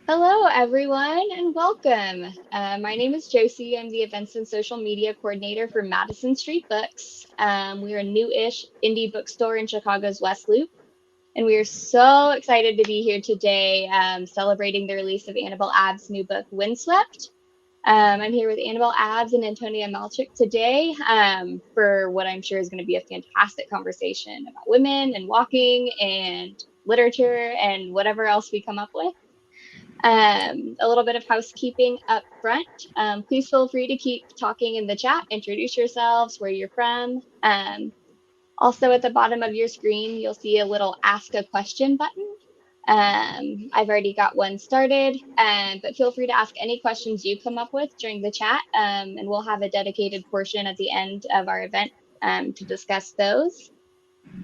Hello, everyone, and welcome. My name is Josie. I'm the Events and Social Media Coordinator for Madison Street Books. We are a new-ish indie bookstore in Chicago's West Loop, and we are so excited to be here today celebrating the release of Annabel Abbs' new book, Windswept. I'm here with Annabel Abbs and Antonia Malchik today for what I'm sure is going to be a fantastic conversation about women and walking and literature and whatever else we come up with. A little bit of housekeeping up front. Please feel free to keep talking in the chat, introduce yourselves, where you're from. Also at the bottom of your screen, you'll see a little ask a question button. I've already got one started, but feel free to ask any questions you come up with during the chat, and we'll have a dedicated portion at the end of our event to discuss those.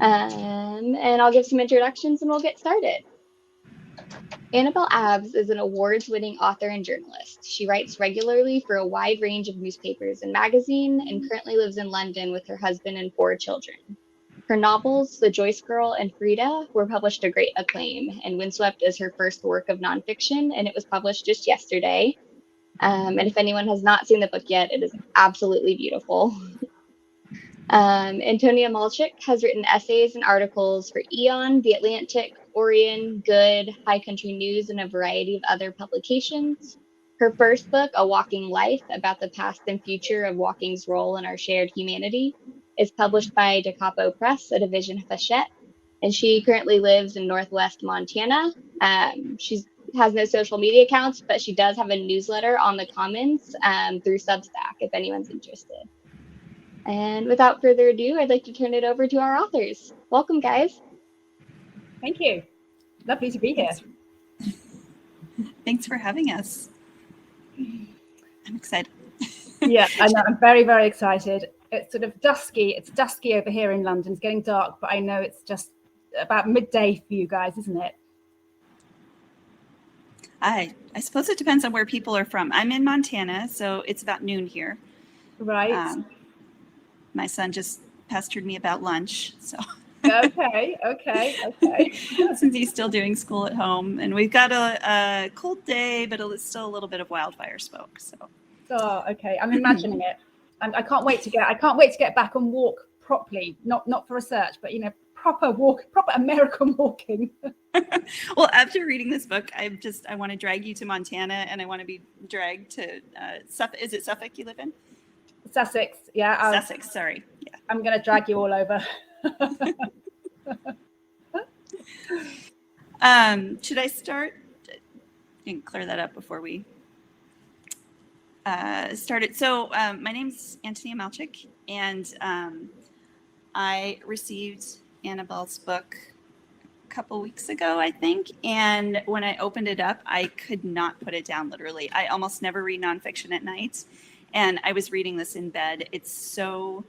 And I'll give some introductions and we'll get started. Annabel Abbs is an awards-winning author and journalist. She writes regularly for a wide range of newspapers and magazines and currently lives in London with her husband and 4 children. Her novels, The Joyce Girl and Frida, were published to great acclaim, and Windswept is her first work of nonfiction, and it was published just yesterday. And if anyone has not seen the book yet, it is absolutely beautiful. Antonia Malchik has written essays and articles for Eon, The Atlantic, Orion, Good, High Country News, and a variety of other publications. Her first book, A Walking Life, about the past and future of walking's role in our shared humanity, is published by Da Capo Press, a division of Hachette, and she currently lives in Northwest Montana. She has no social media accounts, but she does have a newsletter on the Commons through Substack, if anyone's interested. And without further ado, I'd like to turn it over to our authors. Welcome, guys. Thank you. Lovely to be here. Thanks for having us. I'm excited. Yeah, I know. I'm very, very excited. It's sort of dusky. It's dusky over here in London. It's getting dark, but I know it's just about midday for you guys, isn't it? I suppose it depends on where people are from. I'm in Montana, so it's about noon here. Right. My son just pestered me about lunch, so. Okay. Since he's still doing school at home, and we've got a cold day, but it's still a little bit of wildfire smoke. So. Oh, okay. I'm imagining it. I can't wait to get back and walk properly. Not for research, but proper American walking. Well, after reading this book, I want to drag you to Montana, and I want to be dragged to Suffolk. Is it Suffolk you live in? Sussex, yeah. Sussex, sorry. Yeah. I'm going to drag you all over. Should I start? I can clear that up before we started. So my name's Antonia Malchik, and I received Annabel's book a couple weeks ago, I think. And when I opened it up, I could not put it down, literally. I almost never read nonfiction at night. And I was reading this in bed. It's so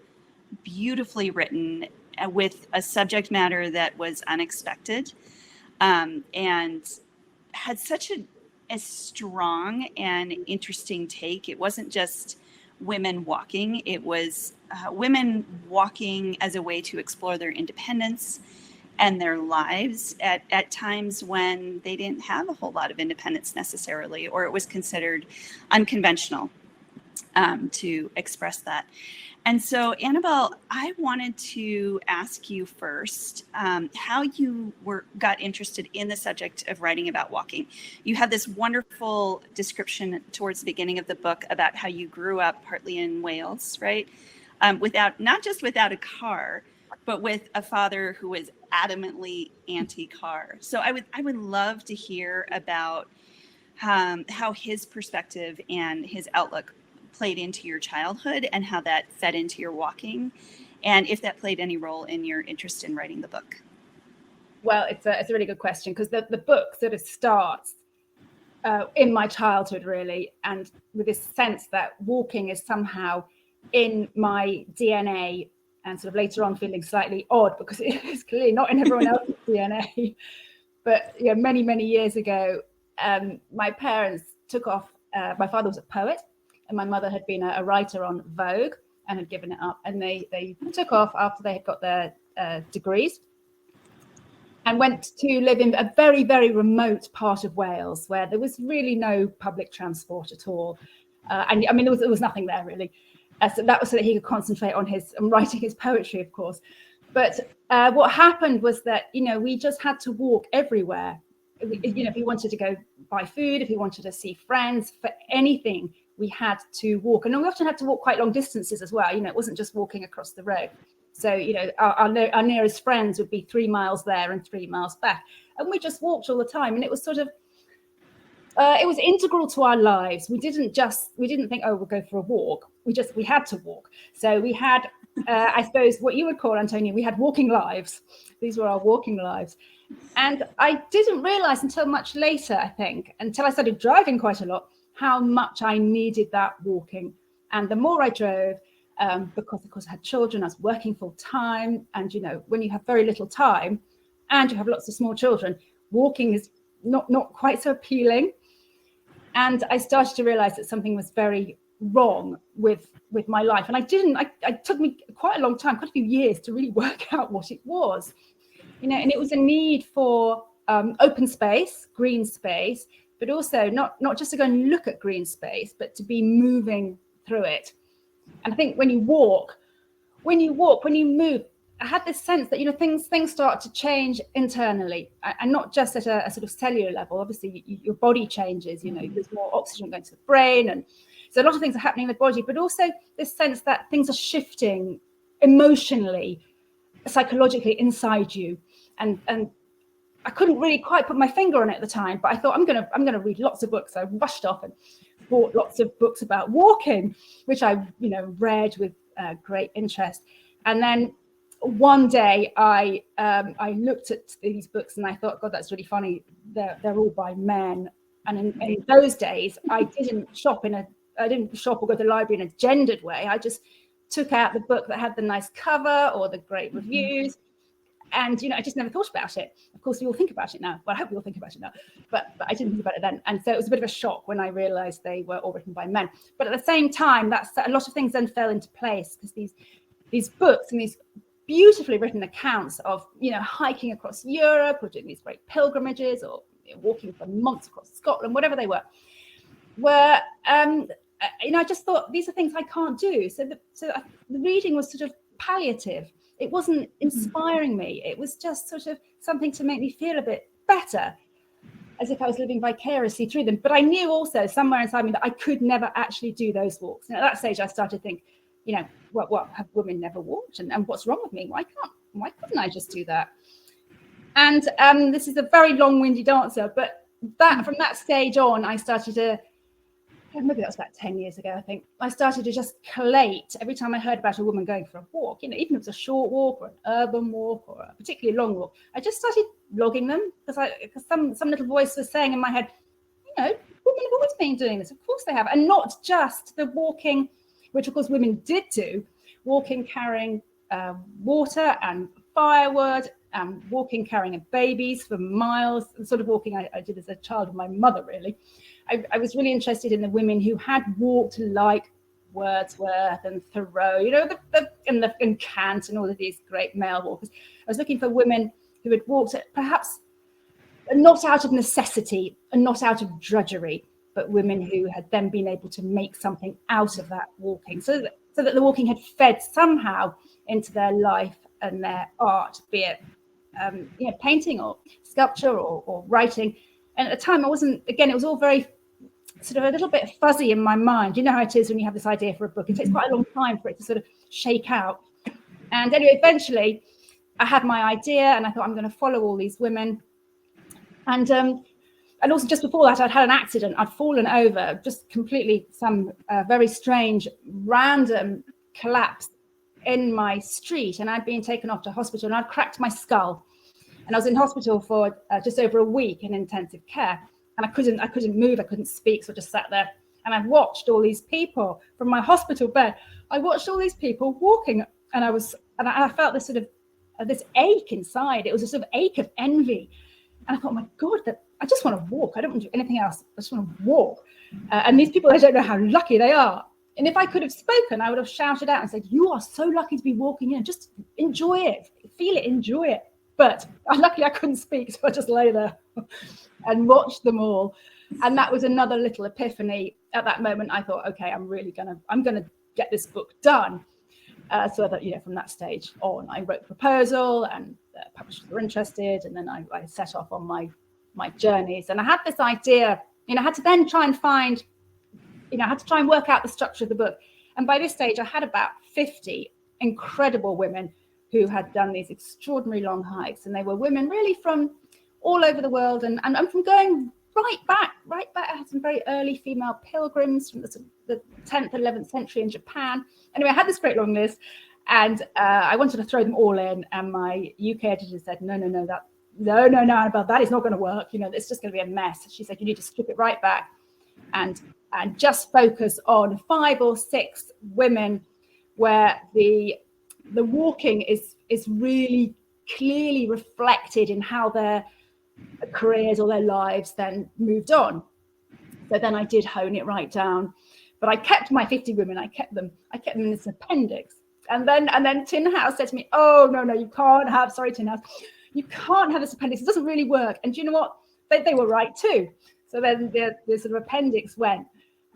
beautifully written with a subject matter that was unexpected and had such a strong and interesting take. It wasn't just women walking. It was women walking as a way to explore their independence and their lives at times when they didn't have a whole lot of independence necessarily, or it was considered unconventional to express that. And so, Annabel, I wanted to ask you first how you got interested in the subject of writing about walking. You had this wonderful description towards the beginning of the book about how you grew up partly in Wales, right? Not just without a car, but with a father who was adamantly anti-car. So I would love to hear about how his perspective and his outlook played into your childhood and how that fed into your walking, and if that played any role in your interest in writing the book. Well, it's a really good question, because the book sort of starts in my childhood, really, and with this sense that walking is somehow in my DNA, and sort of later on feeling slightly odd because it is clearly not in everyone else's DNA. But many, many years ago, my parents took off. My father was a poet, and my mother had been a writer on Vogue and had given it up. And they took off after they had got their degrees. and went to live in a very, very remote part of Wales where there was really no public transport at all. And I mean, there was nothing there really. So that was so that he could concentrate on writing his poetry, of course. But what happened was that, we just had to walk everywhere. If we wanted to go buy food, if we wanted to see friends, for anything, we had to walk. And we often had to walk quite long distances as well. It wasn't just walking across the road. So, our nearest friends would be 3 miles there and 3 miles back. And we just walked all the time. And it was sort of, it was integral to our lives. We didn't think, oh, we'll go for a walk. We had to walk. So we had, I suppose, what you would call, Antonia, we had walking lives. These were our walking lives. And I didn't realize until much later, I think, until I started driving quite a lot, how much I needed that walking. And the more I drove, because of course I had children, I was working full time. And, when you have very little time and you have lots of small children, walking is not quite so appealing. And I started to realize that something was very wrong with my life. And it took me quite a long time, quite a few years to really work out what it was, and it was a need for open space, green space, but also not just to go and look at green space, but to be moving through it. And I think when you move, I had this sense that, things start to change internally, and not just at a sort of cellular level. Obviously, your body changes, there's more oxygen going to the brain. And so a lot of things are happening in the body, but also this sense that things are shifting emotionally, psychologically inside you. And I couldn't really quite put my finger on it at the time, but I thought I'm gonna read lots of books. I rushed off and bought lots of books about walking, which I read with great interest. And then one day I looked at these books and I thought, God, that's really funny. They're all by men. And in those days, I didn't shop or go to the library in a gendered way. I just took out the book that had the nice cover or the great reviews. And, I just never thought about it. Of course, we all think about it now. Well, I hope we all think about it now. But I didn't think about it then. And so it was a bit of a shock when I realized they were all written by men. But at the same time, a lot of things then fell into place, because these books and these beautifully written accounts of, hiking across Europe or doing these great pilgrimages or walking for months across Scotland, whatever they were, I just thought, these are things I can't do. So the reading was sort of palliative. It wasn't inspiring me. It was just sort of something to make me feel a bit better, as if I was living vicariously through them. But I knew also somewhere inside me that I could never actually do those walks. And at that stage, I started to think, what have women never walked? And what's wrong with me? Why couldn't I just do that? And this is a very long-winded answer, but from that stage on, I started to, maybe that was about 10 years ago, I think, I started to just collate every time I heard about a woman going for a walk, even if it was a short walk or an urban walk or a particularly long walk. I just started logging them because some little voice was saying in my head, women have always been doing this. Of course they have. And not just the walking, which of course women did do, walking carrying water and firewood, walking carrying babies for miles, the sort of walking I did as a child with my mother, really. I was really interested in the women who had walked like Wordsworth and Thoreau, and Kant and all of these great male walkers. I was looking for women who had walked perhaps not out of necessity and not out of drudgery, but women who had then been able to make something out of that walking, so that the walking had fed somehow into their life and their art, be it painting or sculpture or writing. And at the time, it was all very sort of a little bit fuzzy in my mind. You know how it is when you have this idea for a book. It takes quite a long time for it to sort of shake out. And anyway, eventually I had my idea and I thought, I'm going to follow all these women. And also just before that, I'd had an accident. I'd fallen over, just completely some very strange, random collapse in my street. And I'd been taken off to hospital and I'd cracked my skull. And I was in hospital for just over a week in intensive care. And I couldn't move, I couldn't speak, so I just sat there. And I watched all these people from my hospital bed. I watched all these people walking, and I felt this sort of this ache inside. It was a sort of ache of envy. And I thought, my God, I just want to walk. I don't want to do anything else. I just want to walk. And these people, I don't know how lucky they are. And if I could have spoken, I would have shouted out and said, you are so lucky to be walking in. Just enjoy it, feel it, enjoy it. But Luckily I couldn't speak, so I just lay there and watched them all. And that was another little epiphany. At that moment, I thought, okay, I'm gonna get this book done. So that, from that stage on, I wrote a proposal, and publishers were interested, and then I set off on my journeys. And I had this idea, I had to then try and find, I had to try and work out the structure of the book. And by this stage, I had about 50 incredible women who had done these extraordinary long hikes, and they were women really from all over the world, and from going right back. I had some very early female pilgrims from the 10th, 11th century in Japan. Anyway, I had this great long list, and I wanted to throw them all in. And my UK editor said, no, Annabel, that is not going to work. It's just going to be a mess. She said, you need to strip it right back and just focus on 5 or 6 women where the walking is really clearly reflected in how their careers or their lives then moved on. So then I did hone it right down, but I kept my 50 women. I kept them in this appendix. And then Tin House said to me, oh, no, you can't have, sorry, Tin House, you can't have this appendix. It doesn't really work. And do you know what? They were right too. So then the sort of appendix went,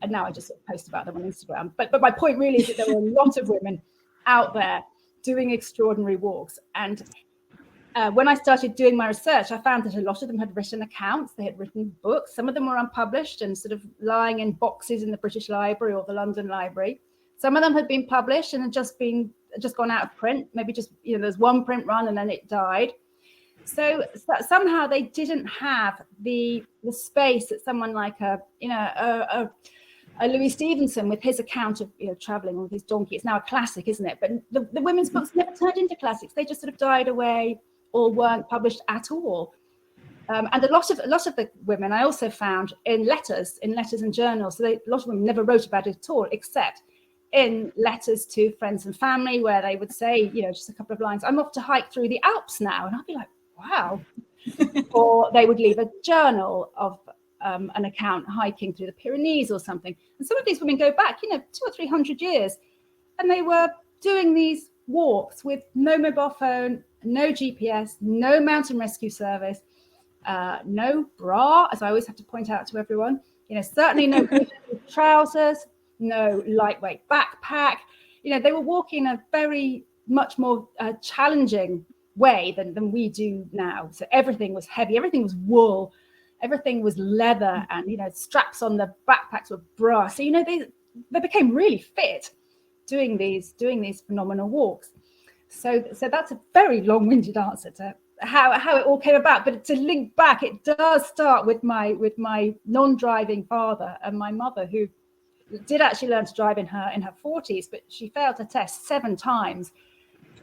and now I just sort of post about them on Instagram. But my point really is that there were a lot of women out there doing extraordinary walks. And when I started doing my research, I found that a lot of them had written accounts. They had written books. Some of them were unpublished and sort of lying in boxes in the British Library or the London Library. Some of them had been published and had just gone out of print. Maybe just, there's one print run and then it died. So somehow they didn't have the space that someone like a Louis Stevenson, with his account of traveling with his donkey. It's now a classic, isn't it? But the women's books never turned into classics. They just sort of died away or weren't published at all. And a lot of the women I also found in letters and journals. So a lot of them never wrote about it at all, except in letters to friends and family, where they would say, just a couple of lines, I'm off to hike through the Alps now. And I'd be like, wow. Or they would leave a journal of an account hiking through the Pyrenees or something. And some of these women go back, 200 or 300 years, and they were doing these walks with no mobile phone, no GPS, no mountain rescue service, no bra, as I always have to point out to everyone, certainly no trousers, no lightweight backpack. They were walking a very much more challenging way than we do now. So everything was heavy, everything was wool, everything was leather, and straps on the backpacks were brass. So they became really fit doing these phenomenal walks. So that's a very long-winded answer to how it all came about. But to link back, it does start with my non-driving father and my mother, who did actually learn to drive in her 40s, but she failed her test 7 times.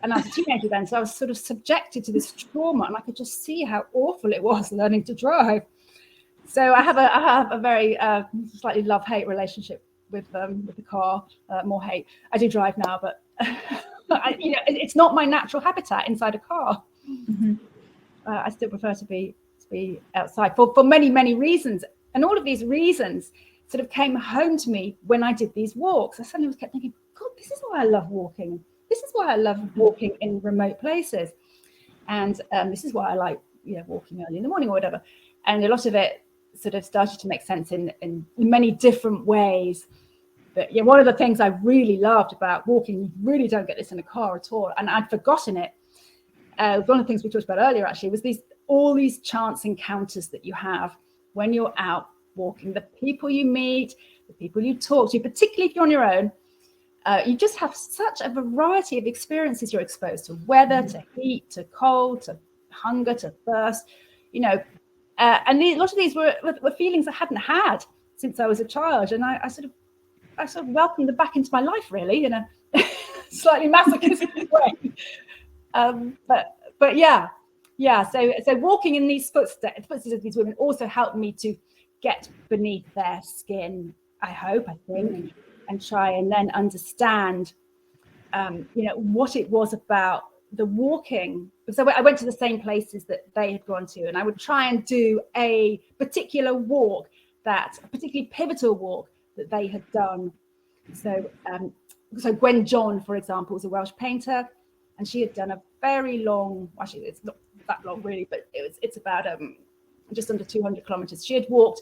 And I was a teenager then, so I was sort of subjected to this trauma, and I could just see how awful it was learning to drive. So I have a very slightly love-hate relationship with the car, more hate. I do drive now, but it's not my natural habitat inside a car. Mm-hmm. I still prefer to be outside for many, many reasons. And all of these reasons sort of came home to me when I did these walks. I suddenly kept thinking, God, this is why I love walking. This is why I love walking in remote places. And this is why I like walking early in the morning or whatever. And a lot of it sort of started to make sense in many different ways. But one of the things I really loved about walking, you really don't get this in a car at all, and I'd forgotten it. One of the things we talked about earlier actually was all these chance encounters that you have when you're out walking. The people you meet, the people you talk to, particularly if you're on your own, you just have such a variety of experiences you're exposed to: weather, to heat, to cold, to hunger, to thirst. And a lot of these were feelings I hadn't had since I was a child, and I sort of welcomed them back into my life, really, in a slightly masochistic way. But yeah. So walking in these footsteps of these women also helped me to get beneath their skin, I think, and try and then understand, what it was about the walking. So I went to the same places that they had gone to, and I would try and do a particular walk, a particularly pivotal walk that they had done. So Gwen John, for example, was a Welsh painter, and she had done a very long, actually it's not that long really, but it's about just under 200 kilometers. She had walked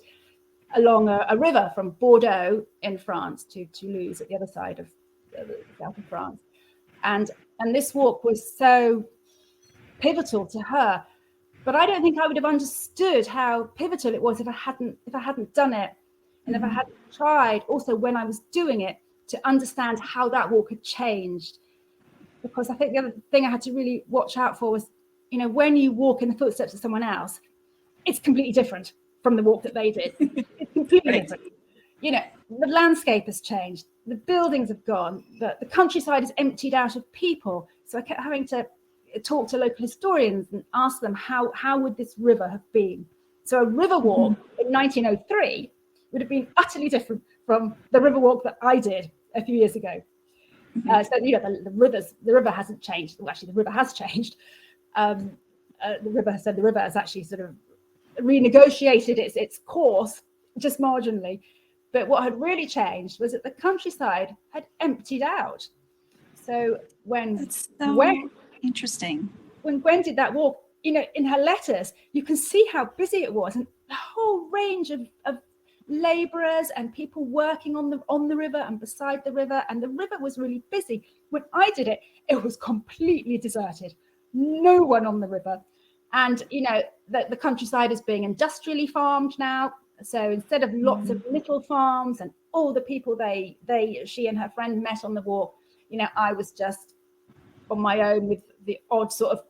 along a river from Bordeaux in France to Toulouse at the other side of the south of France, and this walk was so pivotal to her. But I don't think I would have understood how pivotal it was if I hadn't done it, and if I hadn't tried also when I was doing it to understand how that walk had changed. Because I think the other thing I had to really watch out for was, when you walk in the footsteps of someone else, it's completely different from the walk that they did. It's completely different. The landscape has changed, the buildings have gone, the countryside is emptied out of people. So I kept having to talk to local historians and ask them how would this river have been. So a river walk in 1903 would have been utterly different from the river walk that I did a few years ago. So the river hasn't changed. Well, actually, the river has changed. The river has actually sort of renegotiated its course just marginally. But what had really changed was that the countryside had emptied out. So That's interesting. When Gwen did that walk, in her letters, you can see how busy it was, and the whole range of laborers and people working on the river and beside the river, and the river was really busy. When I did it, it was completely deserted, no one on the river. And the countryside is being industrially farmed now, so instead of lots of little farms and all the people she and her friend met on the walk, I was just on my own with the odd sort of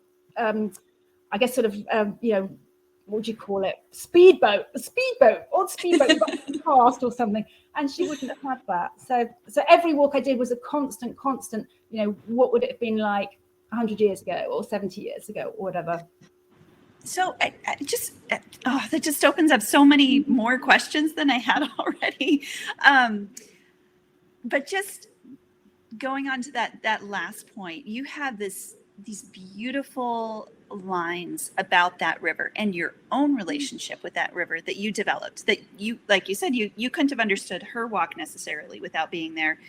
what would you call it? Speedboat past or something. And she wouldn't have that. So every walk I did was a constant, what would it have been like 100 years ago or 70 years ago or whatever. So that just opens up so many more questions than I had already. But just going on to that last point, you have these beautiful lines about that river and your own relationship with that river that you developed, that you, like you said, you couldn't have understood her walk necessarily without being there,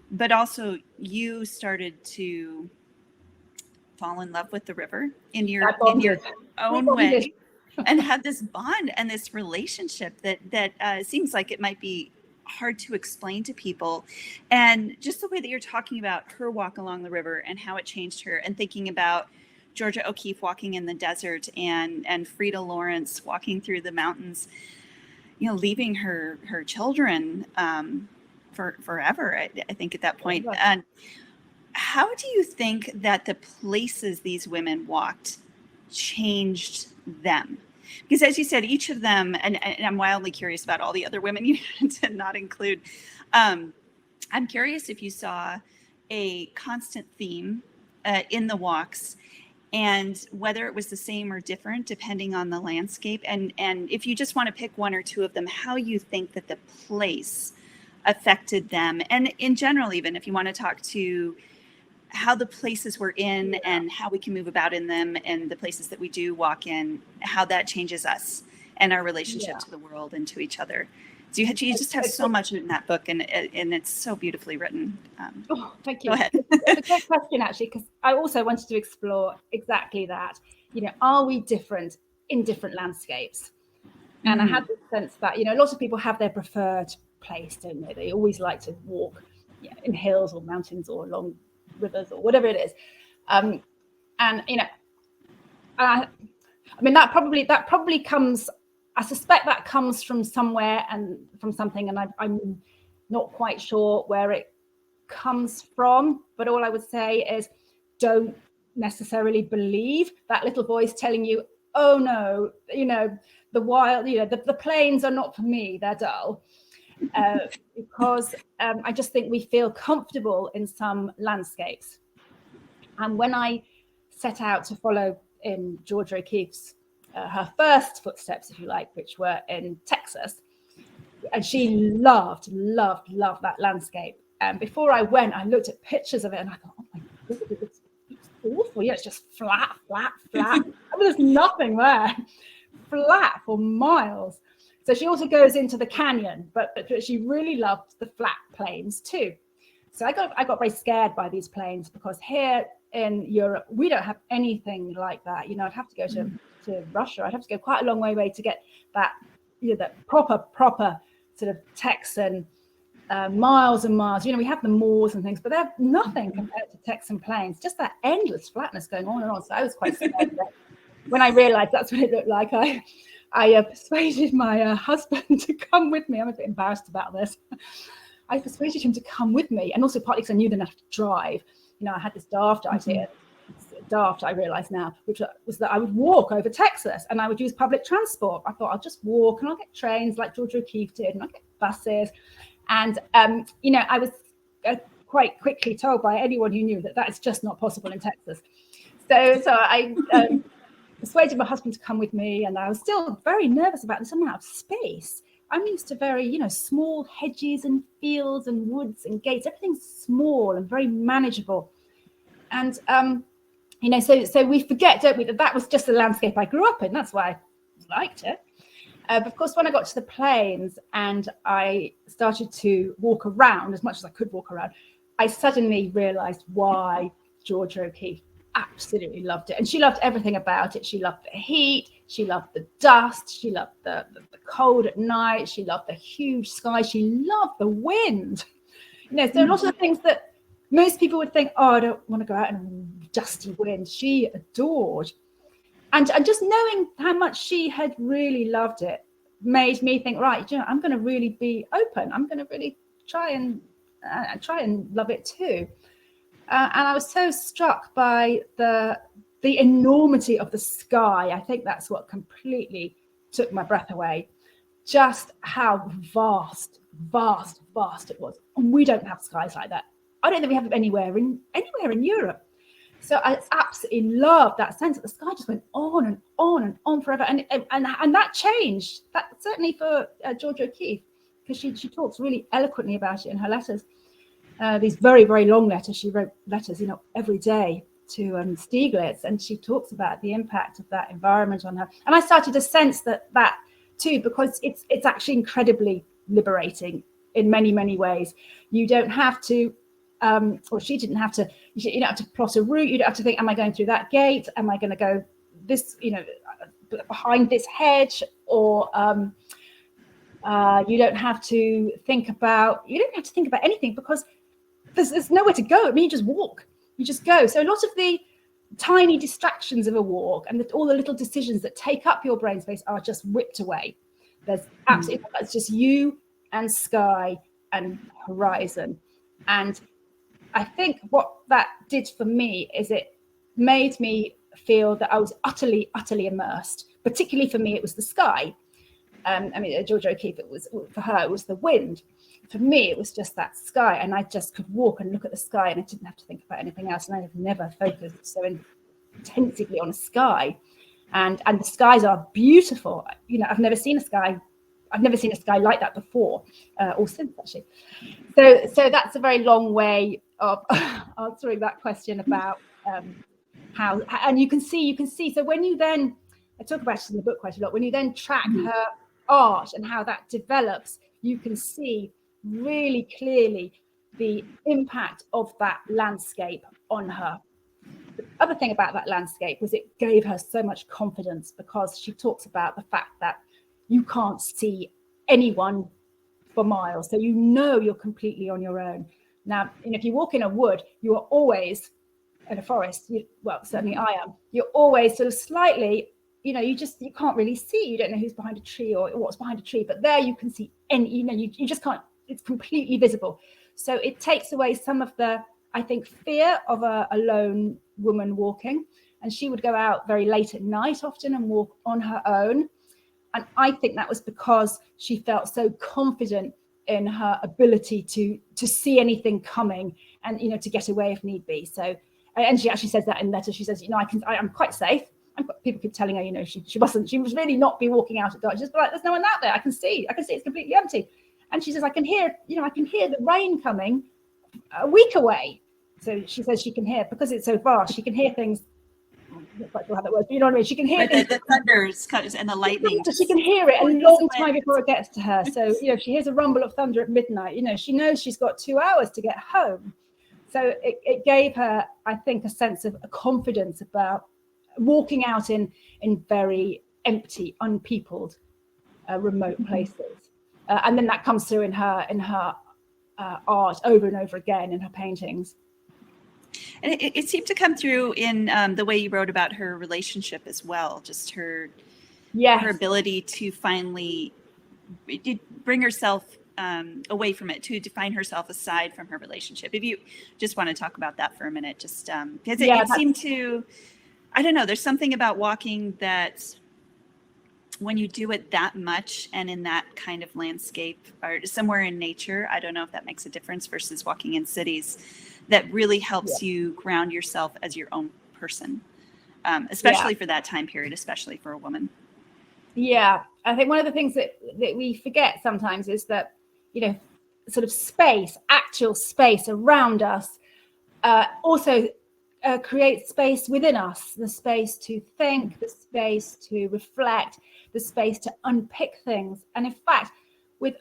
but also you started to fall in love with the river in your own way and had this bond and this relationship that seems like it might be hard to explain to people. And just the way that you're talking about her walk along the river and how it changed her, and thinking about Georgia O'Keeffe walking in the desert and Frida Lawrence walking through the mountains, leaving her children for forever, I think at that point. And how do you think that the places these women walked changed them? Because as you said, each of them, and I'm wildly curious about all the other women you did not include. I'm curious if you saw a constant theme in the walks, and whether it was the same or different depending on the landscape. And if you just want to pick one or two of them, how you think that the place affected them. And in general, even if you want to talk to how the places we're in and how we can move about in them, and the places that we do walk in, how that changes us and our relationship to the world and to each other. So you just have so much in that book, and it's so beautifully written. Thank you. Go ahead. It's a great question, actually, because I also wanted to explore exactly that. Are we different in different landscapes? And I had the sense that, a lot of people have their preferred place, don't they? They always like to walk in hills or mountains or along rivers or whatever it is. And that probably comes, I suspect that comes from somewhere and from something, and I'm not quite sure where it comes from, but all I would say is don't necessarily believe that little voice telling you, oh no, the wild, the plains are not for me, they're dull. Because I just think we feel comfortable in some landscapes. And when I set out to follow in Georgia O'Keeffe's, her first footsteps, if you like, which were in Texas, and she loved that landscape. And before I went, I looked at pictures of it and I thought, oh my God, it's awful. It's just flat. There's nothing there. Flat for miles. So she also goes into the canyon, but she really loved the flat plains too. So I got very scared by these plains, because here in Europe, we don't have anything like that. You know, I'd have to go to Russia. I'd have to go quite a long way to get that, you know, that proper sort of Texan, miles and miles. You know, we have the moors and things, but they're nothing compared to Texan plains. Just that endless flatness going on and on. So I was quite scared. When I realised that's what it looked like, I persuaded my husband to come with me. I'm a bit embarrassed about this. I persuaded him to come with me, and also partly because I knew then I had to drive. You know, I had this daft idea, I realise now, which was that I would walk over Texas and I would use public transport. I thought I'll just walk and I'll get trains like Georgia O'Keeffe did, and I'll get buses. And, you know, I was quite quickly told by anyone who knew that is just not possible in Texas. So I persuaded my husband to come with me, and I was still very nervous about this amount of space. I'm used to very, you know, small hedges and fields and woods and gates. Everything's small and very manageable. And, you know, so we forget, don't we, that was just the landscape I grew up in. That's why I liked it. But of course, when I got to the plains and I started to walk around as much as I could walk around, I suddenly realized why Georgia O'Keeffe absolutely loved it. And she loved everything about it. She loved the heat. She loved the dust. She loved the cold at night. She loved the huge sky. She loved the wind. You know, so a lot of the things that most people would think, oh, I don't want to go out in a dusty wind, she adored. And just knowing how much she had really loved it made me think, right, you know, I'm going to really be open. I'm going to really try and love it too. And I was so struck by the enormity of the sky. I think that's what completely took my breath away. Just how vast it was. And we don't have skies like that. I don't think we have them anywhere in Europe. So I absolutely loved that sense that the sky just went on and on and on forever. And that changed. That certainly for Georgia O'Keeffe, because she talks really eloquently about it in her letters. These very, very long letters. She wrote letters, you know, every day to Stieglitz, and she talks about the impact of that environment on her. And I started to sense that too, because it's actually incredibly liberating in many, many ways. You don't have to, or she didn't have to, you don't have to plot a route. You don't have to think, am I going through that gate? Am I going to go this, you know, behind this hedge? Or you don't have to think about anything, because there's nowhere to go. I mean, you just walk, you just go. So a lot of the tiny distractions of a walk and all the little decisions that take up your brain space are just whipped away. There's absolutely, it's just you and sky and horizon. And I think what that did for me is it made me feel that I was utterly, utterly immersed. Particularly for me, it was the sky. I mean, Georgia O'Keeffe, for her, it was the wind. For me, it was just that sky, and I just could walk and look at the sky, and I didn't have to think about anything else. And I have never focused so intensively on a sky, and the skies are beautiful. You know, I've never seen a sky like that before, or since actually. So that's a very long way of answering that question about how. And you can see. So when you then, I talk about it in the book quite a lot. When you then track her art and how that develops, you can see really clearly the impact of that landscape on her. The other thing about that landscape was it gave her so much confidence, because she talks about the fact that you can't see anyone for miles, so you know you're completely on your own. Now, and if you walk in a wood, you are always in a forest. Well, certainly I am. You're always sort of slightly, you know, you can't really see. You don't know who's behind a tree or what's behind a tree, but there you can see any, you know, you just can't, it's completely visible. So it takes away some of the, I think, fear of a lone woman walking. And she would go out very late at night often and walk on her own. And I think that was because she felt so confident in her ability to see anything coming and, you know, to get away if need be. So, and she actually says that in letters. She says, you know, I'm quite safe. People keep telling her, you know, she was really not be walking out at dark. She's like, there's no one out there. I can see it's completely empty. And she says, I can hear the rain coming a week away. So she says she can hear, because it's so vast, she can hear things. I'm not quite sure how that works, but you know what I mean? She can hear the thunders and the lightning. So she can hear it a long time before it gets to her. So, you know, if she hears a rumble of thunder at midnight, you know, she knows she's got 2 hours to get home. So it gave her, I think, a sense of confidence about walking out in very empty, unpeopled, remote places. And then that comes through in her art over and over again, in her paintings. And it seemed to come through in the way you wrote about her relationship as well, just her ability to finally bring herself away from it, to define herself aside from her relationship. If you just want to talk about that for a minute, just because it seemed to, I don't know, there's something about walking that when you do it that much and in that kind of landscape or somewhere in nature, I don't know if that makes a difference versus walking in cities, that really helps you ground yourself as your own person, especially for that time period, especially for a woman. Yeah, I think one of the things that we forget sometimes is that, sort of space, actual space around us, also creates space within us, the space to think, the space to reflect, the space to unpick things. And in fact, with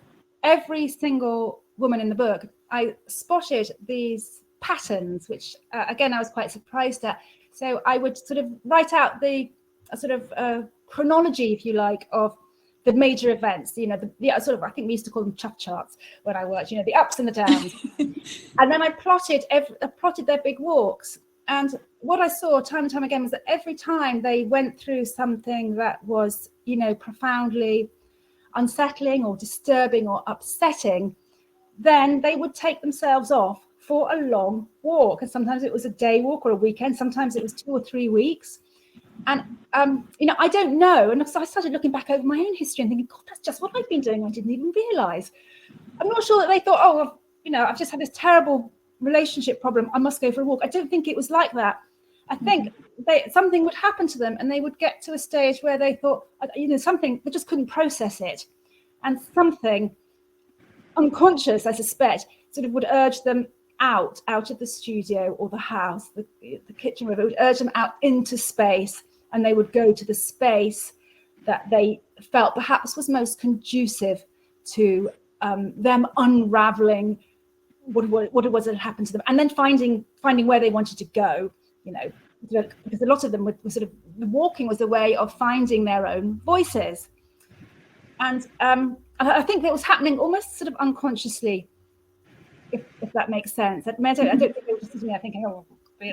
every single woman in the book, I spotted these patterns, which again, I was quite surprised at. So I would sort of write out the chronology, if you like, of the major events, the sort of, I think we used to call them chuff charts when I worked, the ups and the downs. And then I plotted their big walks. And what I saw time and time again was that every time they went through something that was, profoundly unsettling or disturbing or upsetting, then they would take themselves off for a long walk. And sometimes it was a day walk or a weekend. Sometimes it was 2 or 3 weeks. And, I don't know. And so I started looking back over my own history and thinking, God, that's just what I've been doing. I didn't even realize. I'm not sure that they thought, oh, I've just had this terrible relationship problem. I must go for a walk. I don't think it was like that. I think something would happen to them and they would get to a stage where they thought, something, they just couldn't process it. And something unconscious, I suspect, sort of would urge them out of the studio or the house, the kitchen, wherever. It would urge them out into space, and they would go to the space that they felt perhaps was most conducive to them unraveling what it was that had happened to them, and then finding where they wanted to go, because a lot of them were sort of, walking was a way of finding their own voices. And I think that was happening almost sort of unconsciously, if that makes sense. I don't think they were just sitting there thinking,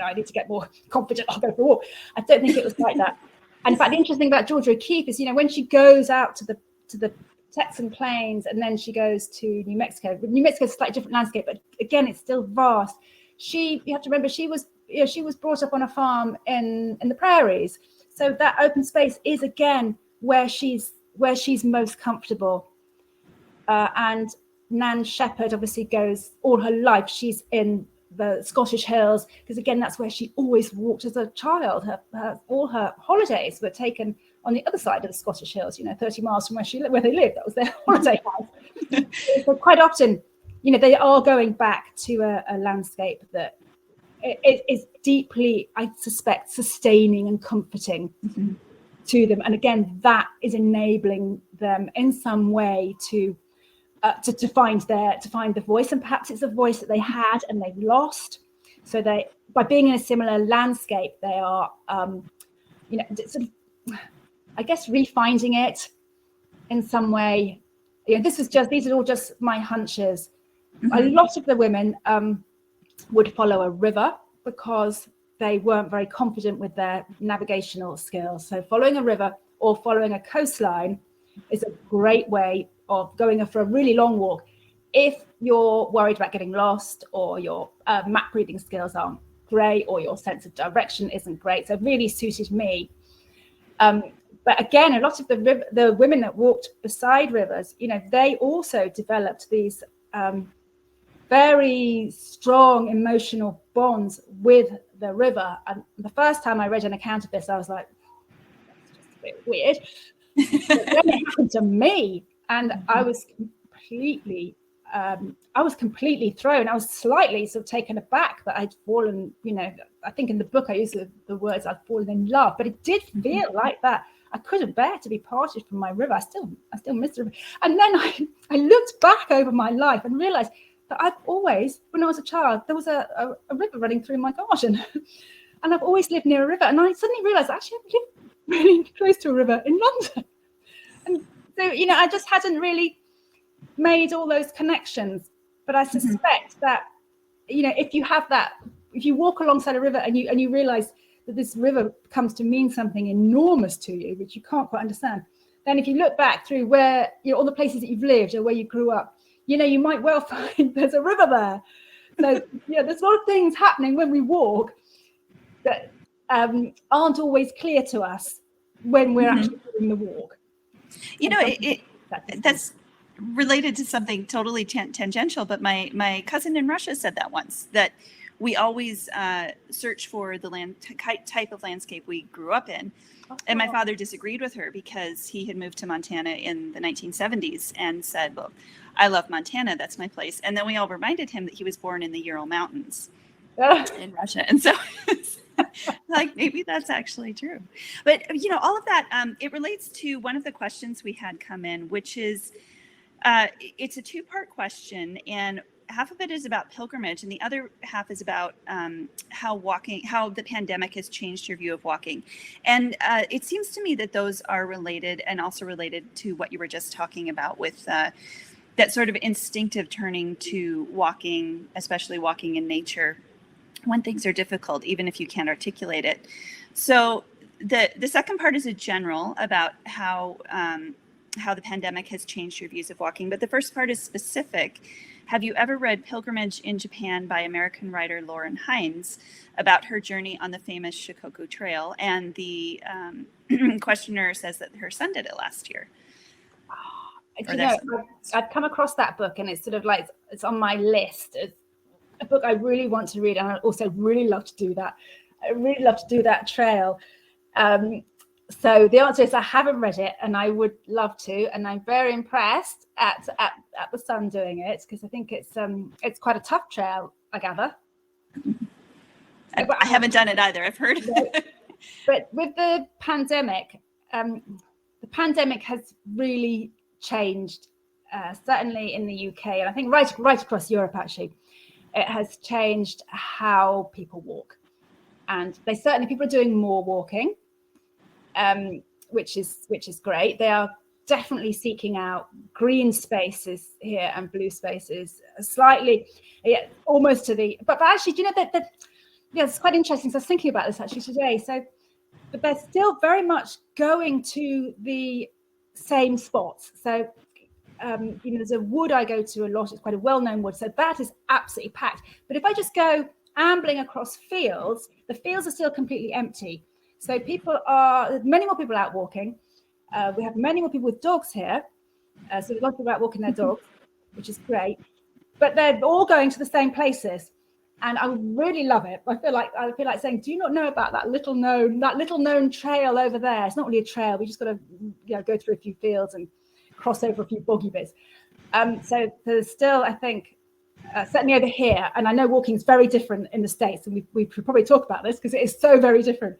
I need to get more confident, I'll go for a walk. I don't think it was like that. And in fact, the interesting thing about Georgia O'Keeffe is, when she goes out to the Texan plains and then she goes to New Mexico. New Mexico is a slightly different landscape, but again, it's still vast. You have to remember, she was brought up on a farm in the prairies. So that open space is, again, where she's most comfortable. And Nan Shepherd obviously goes all her life. She's in the Scottish Hills because, again, that's where she always walked as a child. All her holidays were taken on the other side of the Scottish Hills, 30 miles from where they lived. That was their holiday house. So quite often, they are going back to a landscape that is deeply, I suspect, sustaining and comforting to them. And again, that is enabling them in some way to find the voice, and perhaps it's a voice that they had and they've lost. So by being in a similar landscape, they are, sort of, I guess, refinding it in some way. These are all just my hunches. A lot of the women would follow a river because they weren't very confident with their navigational skills. So following a river or following a coastline is a great way of going for a really long walk if you're worried about getting lost, or your map reading skills aren't great, or your sense of direction isn't great. So it really suited me. But again, a lot of the women that walked beside rivers, they also developed these very strong emotional bonds with the river. And the first time I read an account of this, I was like, that's just a bit weird. But then it happened to me, and I was completely thrown. I was slightly sort of taken aback that I'd fallen, I think in the book I used the words I'd fallen in love, but it did feel like that. I couldn't bear to be parted from my river. I still miss the river. And then I looked back over my life and realized that I've always, when I was a child, there was a river running through my garden. And I've always lived near a river. And I suddenly realized actually I live really close to a river in London. And so, I just hadn't really made all those connections. But I suspect that, if you have that, if you walk alongside a river and you realize that this river comes to mean something enormous to you, which you can't quite understand, then if you look back through where, all the places that you've lived or where you grew up, you might well find there's a river there. So, there's a lot of things happening when we walk that aren't always clear to us when we're actually doing the walk. That's related to something totally tangential, but my cousin in Russia said that once, that we always search for the type of landscape we grew up in. And my father disagreed with her because he had moved to Montana in the 1970s and said, well, I love Montana, that's my place. And then we all reminded him that he was born in the Ural Mountains in Russia. And so like, maybe that's actually true. But, all of that, it relates to one of the questions we had come in, which is, it's a two-part question, and half of it is about pilgrimage, and the other half is about how the pandemic has changed your view of walking. And it seems to me that those are related, and also related to what you were just talking about with that sort of instinctive turning to walking, especially walking in nature, when things are difficult, even if you can't articulate it. So the second part is a general about how the pandemic has changed your views of walking. But the first part is specific. Have you ever read Pilgrimage in Japan by American writer Lauren Hines about her journey on the famous Shikoku Trail? And the questioner says that her son did it last year. I've come across that book, and it's sort of like, it's on my list. It's a book I really want to read, and I also really love to do that. I really love to do that trail. So the answer is I haven't read it, and I would love to, and I'm very impressed at the son doing it, because I think it's quite a tough trail, I gather. I haven't done it either. I've heard. But with the pandemic has really changed, certainly in the UK, and I think right across Europe actually. It has changed how people walk, and people are doing more walking, which is great. They are definitely seeking out green spaces here and blue spaces, slightly, almost to the. But actually, it's quite interesting. So I was thinking about this actually today. So, but they're still very much going to the same spots. So. There's a wood I go to a lot. It's quite a well-known wood, so that is absolutely packed. But if I just go ambling across fields, the fields are still completely empty. So many more people out walking. We have many more people with dogs here. So a lot of people out walking their dogs, which is great. But they're all going to the same places, and I really love it. I feel like saying, do you not know about that little known trail over there? It's not really a trail. We just got to go through a few fields and cross over a few boggy bits. So there's still, I think, certainly over here, and I know walking is very different in the States, and we should probably talk about this because it is so very different.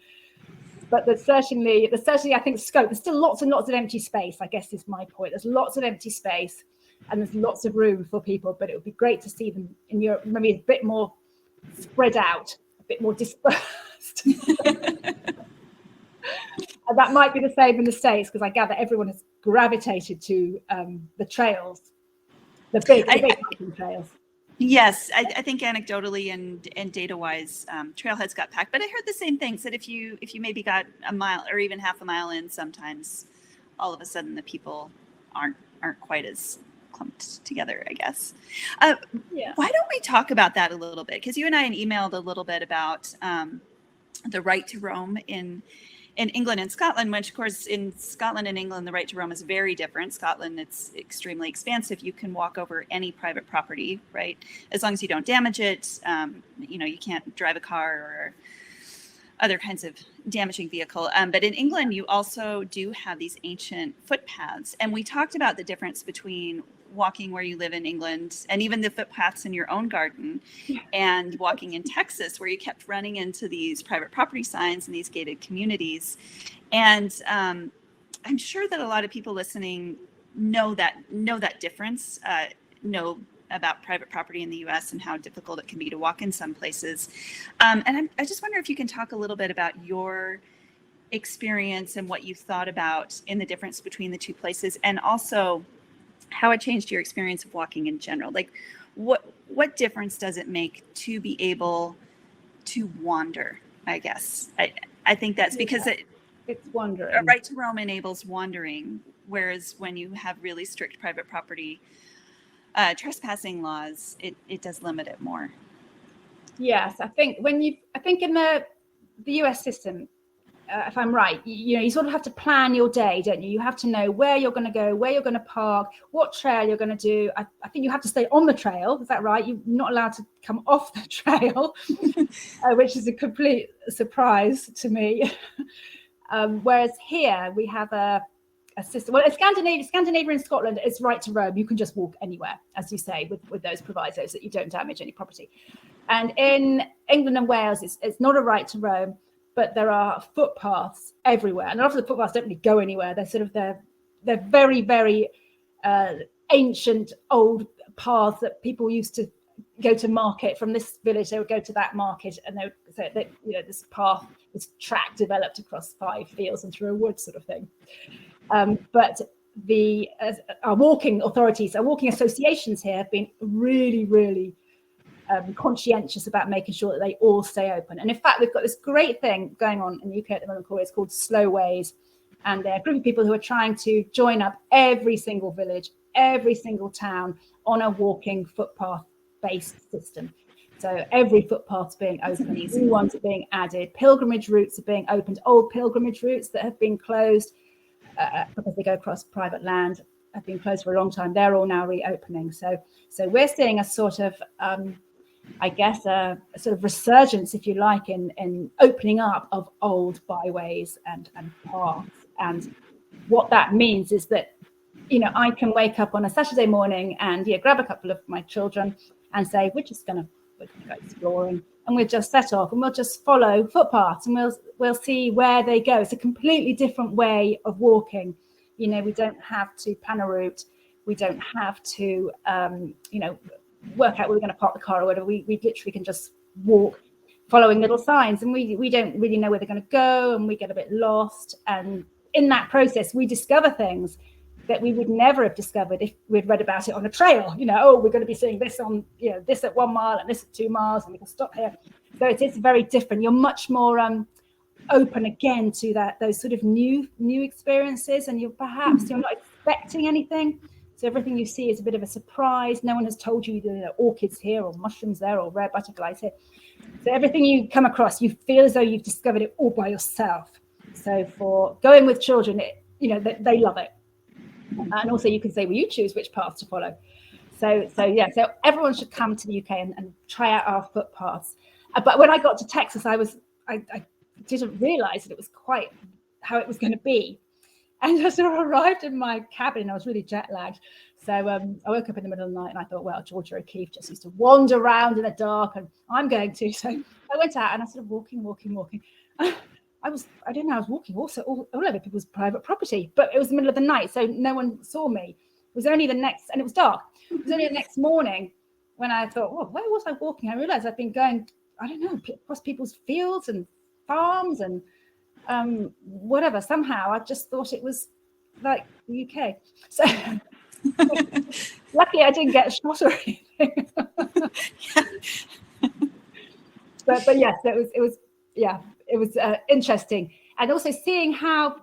But there's certainly, I think, scope. There's still lots and lots of empty space, I guess is my point. There's lots of empty space, and there's lots of room for people, but it would be great to see them in Europe, maybe a bit more spread out, a bit more dispersed. And that might be the same in the States, because I gather everyone has gravitated to the trails, the big hiking trails. Yes, I think anecdotally and data-wise, trailheads got packed. But I heard the same things, that if you maybe got a mile or even half a mile in, sometimes all of a sudden the people aren't quite as clumped together, I guess. Why don't we talk about that a little bit? Because you and I emailed a little bit about the right to roam in England and Scotland, which of course in Scotland and England, the right to roam is very different. Scotland, it's extremely expansive. You can walk over any private property, right? As long as you don't damage it. You can't drive a car or other kinds of damaging vehicle. But in England, you also do have these ancient footpaths. And we talked about the difference between walking where you live in England and even the footpaths in your own garden and walking in Texas, where you kept running into these private property signs and these gated communities. And I'm sure that a lot of people listening know that difference, know about private property in the US and how difficult it can be to walk in some places. I just wonder if you can talk a little bit about your experience and what you thought about in the difference between the two places, and also how it changed your experience of walking in general. Like what difference does it make to be able to wander, I guess. I think that's because it's wandering. A right to roam enables wandering, whereas when you have really strict private property trespassing laws, it does limit it more. Yes, I think in the US system, if I'm right, you sort of have to plan your day, don't you? You have to know where you're going to go, where you're going to park, what trail you're going to do. I think you have to stay on the trail. Is that right? You're not allowed to come off the trail, which is a complete surprise to me. Whereas here we have a system. Well, Scandinavia and Scotland, it's right to roam. You can just walk anywhere, as you say, with those provisos that you don't damage any property. And in England and Wales, it's not a right to roam, but there are footpaths everywhere. And a lot of the footpaths don't really go anywhere. They're very, very ancient old paths that people used to go to market from this village. They would go to that market, and they would say that this path, this track developed across 5 fields and through a wood, sort of thing. But our walking authorities, our walking associations here have been really, really conscientious about making sure that they all stay open. And in fact, we've got this great thing going on in the UK at the moment called Slow Ways. And they're a group of people who are trying to join up every single village, every single town on a walking footpath-based system. So every footpath's being opened, new ones are being added, pilgrimage routes are being opened, old pilgrimage routes that have been closed because they go across private land have been closed for a long time. They're all now reopening. So we're seeing a sort of I guess a sort of resurgence, if you like, in opening up of old byways and paths. And what that means is that, I can wake up on a Saturday morning and grab a couple of my children and say, we're going to go exploring, and we'll just set off and we'll just follow footpaths and we'll see where they go. It's a completely different way of walking. We don't have to plan a route. We don't have to, work out where we're going to park the car or whatever. We literally can just walk following little signs, and we don't really know where they're going to go, and we get a bit lost. And in that process, we discover things that we would never have discovered if we'd read about it on a trail. We're going to be seeing this on, this at 1 mile and this at 2 miles, and we can stop here. So it's very different. You're much more open again to those sort of new experiences, and you're not expecting anything. So everything you see is a bit of a surprise. No one has told you there are orchids here or mushrooms there or rare butterflies here. So everything you come across, you feel as though you've discovered it all by yourself. So for going with children, they love it. And also you can say, well, you choose which path to follow. So everyone should come to the UK and try out our footpaths. But when I got to Texas, I didn't realize that it was quite how it was going to be. And I sort of arrived in my cabin and I was really jet lagged. So I woke up in the middle of the night and I thought, well, Georgia O'Keeffe just used to wander around in the dark, and I'm going to. So I went out and I started walking. I didn't know I was walking also all over people's private property, but it was the middle of the night, so no one saw me. It was only and it was dark. It was only the next morning when I thought, well, where was I walking? I realized I'd been going, I don't know, across people's fields and farms and whatever. Somehow I just thought it was like the UK. So luckily I didn't get shot or anything. but yes, it was interesting. And also seeing how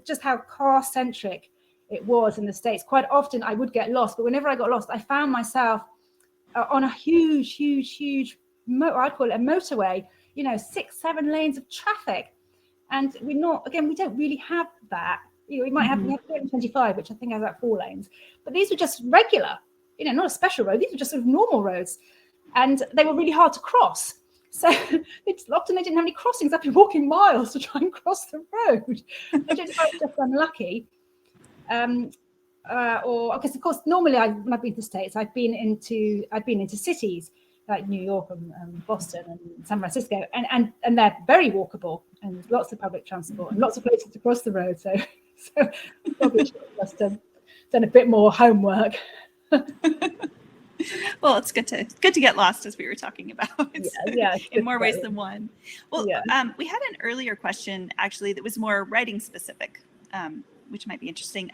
just how car centric it was in the States. Quite often I would get lost, but whenever I got lost, I found myself on a huge I'd call it a motorway, 6-7 lanes of traffic. And we don't really have that. We might have 25, which I think has about 4 lanes. But these were just regular, not a special road. These were just sort of normal roads. And they were really hard to cross. So often they didn't have any crossings. I'd be walking miles to try and cross the road. I don't know if I was just unlucky. Or because of course normally when I've been to the States, I've been into cities like New York and Boston and San Francisco, and they're very walkable, and there's lots of public transport and lots of places to cross the road. So probably should have just done a bit more homework. Well, it's good to get lost, as we were talking about. Yeah, in more ways than one. Well, yeah. We had an earlier question actually that was more writing specific, which might be interesting.